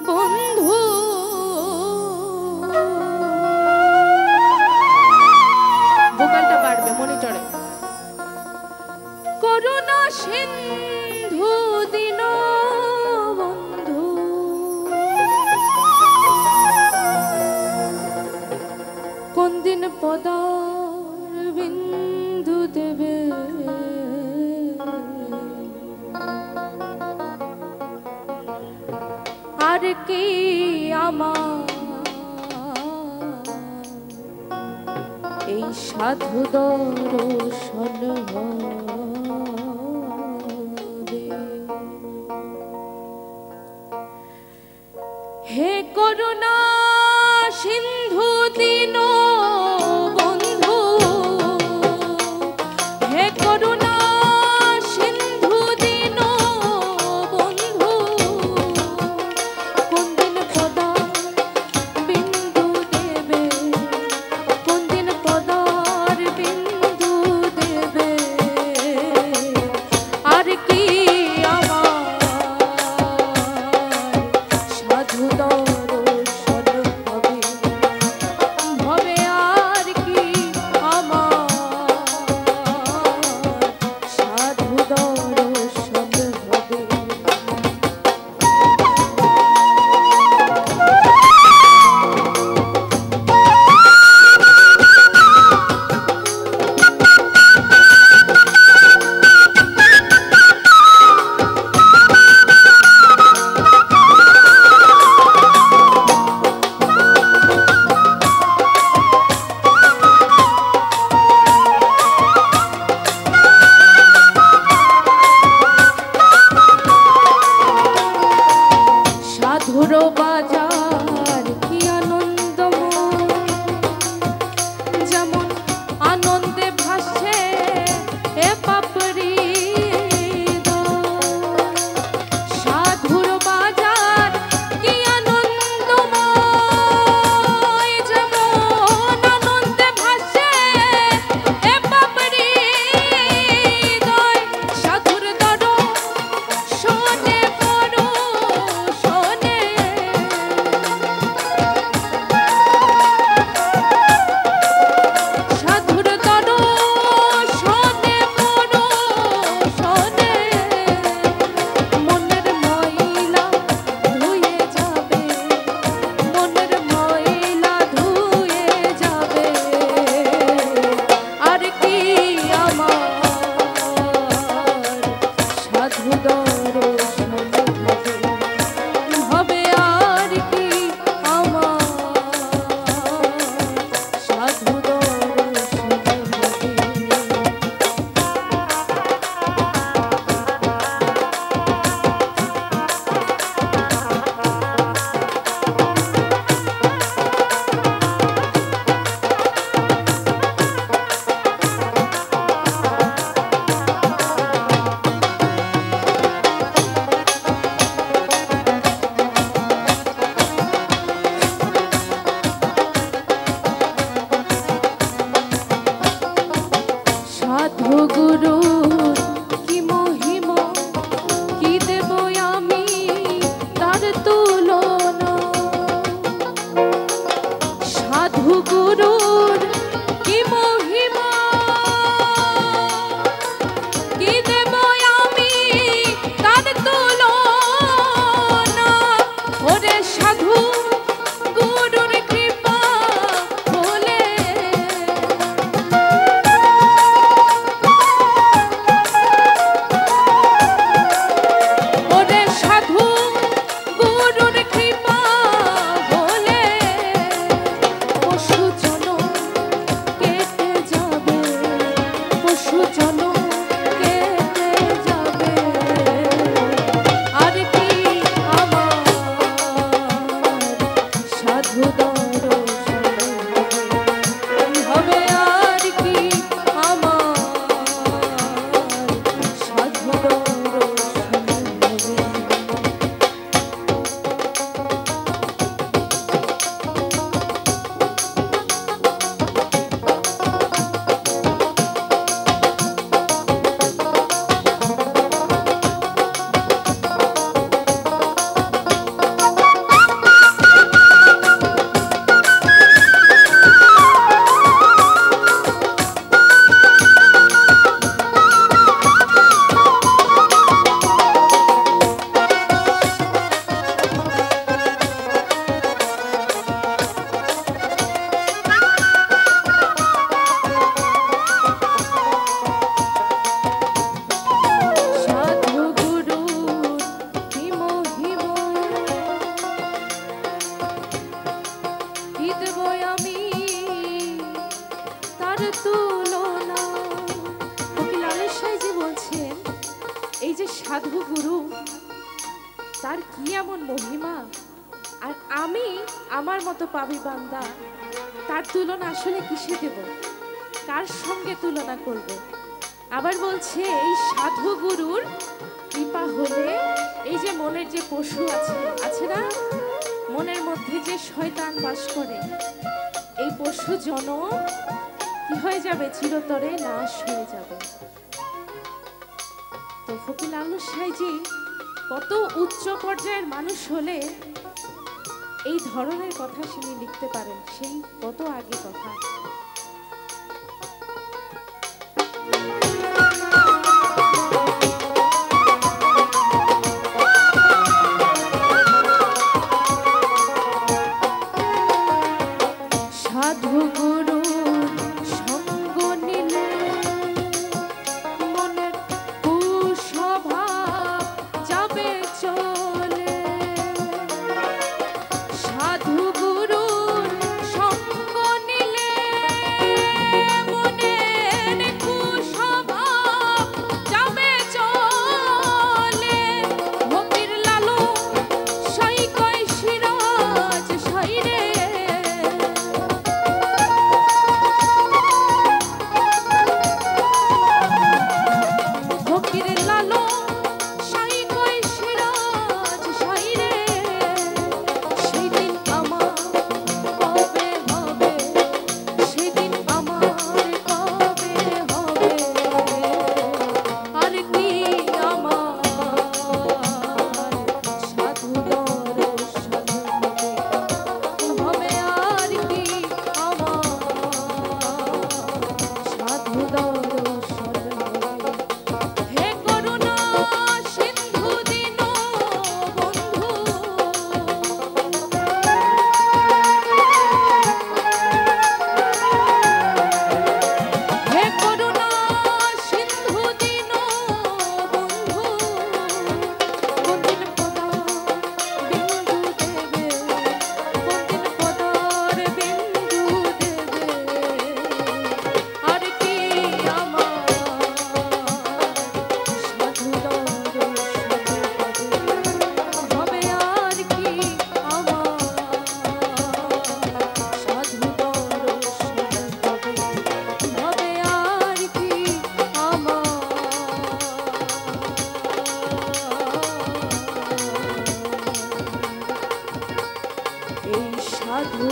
বন্ধু ভোকালটা বাড়বে মনিটরে। করুণা সিন্ধু দিন বন্ধু কোন দিন পদার বিন্দু দেবে আর কি আমার এই সাধু দর্শন হবে। হে করুণা সিন্ধু দীন বন্ধু হে করুণা সিন্ধু দীন বন্ধু কোন দিন পদার বিন্দু দেবে কোন দিন পদার বিন্দু দেবে আর কি আমার সাধু দর্শন হবে হবে আর কি আমার সাধু দর্শন হবে। সাধুর বাজার কি আনন্দময় যেমন আনন্দে ভাসছে এ পাপড়ি সাধুর বাজার কি আনন্দময় যেমন আনন্দে ভাসছে এ পাপড়ি সাধুর দর শোনে করো শোনে তার কি এমন মহিমা, আর আমি আমার মতো পাবি বান্দা, তার তুলনা আসলে কিসে দেব, কার সঙ্গে তুলনা করব। আবার বলছে এই সাধু গুরুর কৃপা হলে এই যে মনের যে পশু আছে আছে না, মনের মধ্যে যে শয়তান বাস করে, এই পশু জন কি হয়ে যাবে, চিরতরে নাশ হয়ে যাবে। তো ফকির লালু সাইজি কত উচ্চ পর্যায়ের মানুষ হলে এই ধরনের কথা তিনি লিখতে পারেন, সেই কত আগে কথা। সাধু গুরু সঙ্গ নিলে মনের কুস্বভাব যাবে চলে। সাধু গুরুর সঙ্গ নিলে মনের কুস্বভাব যাবে চলে। ফকির লালু সাই কয় সিরাজ সাই রে, ফকির লালু সাই কয় সিরাজ সাই রে। সেদিন আমার কবে হবে, সেদিন আমার কবে হবে, আর কি আমার সাধু দর্শন হবে, হবে আর কি আমার সাধু দর্শন হবে। হে করুণা সিন্ধু দীন বন্ধু, হে করুণা সিন্ধু দীন বন্ধু, কোনদিন পদার বিন্দু দেবে, কোনদিন পদার বিন্দু দেবে, আর কি আমার সাধু দর্শন হবে, আর কি আমার সাধু দর্শন হবে, আর কি আমার এই সাধু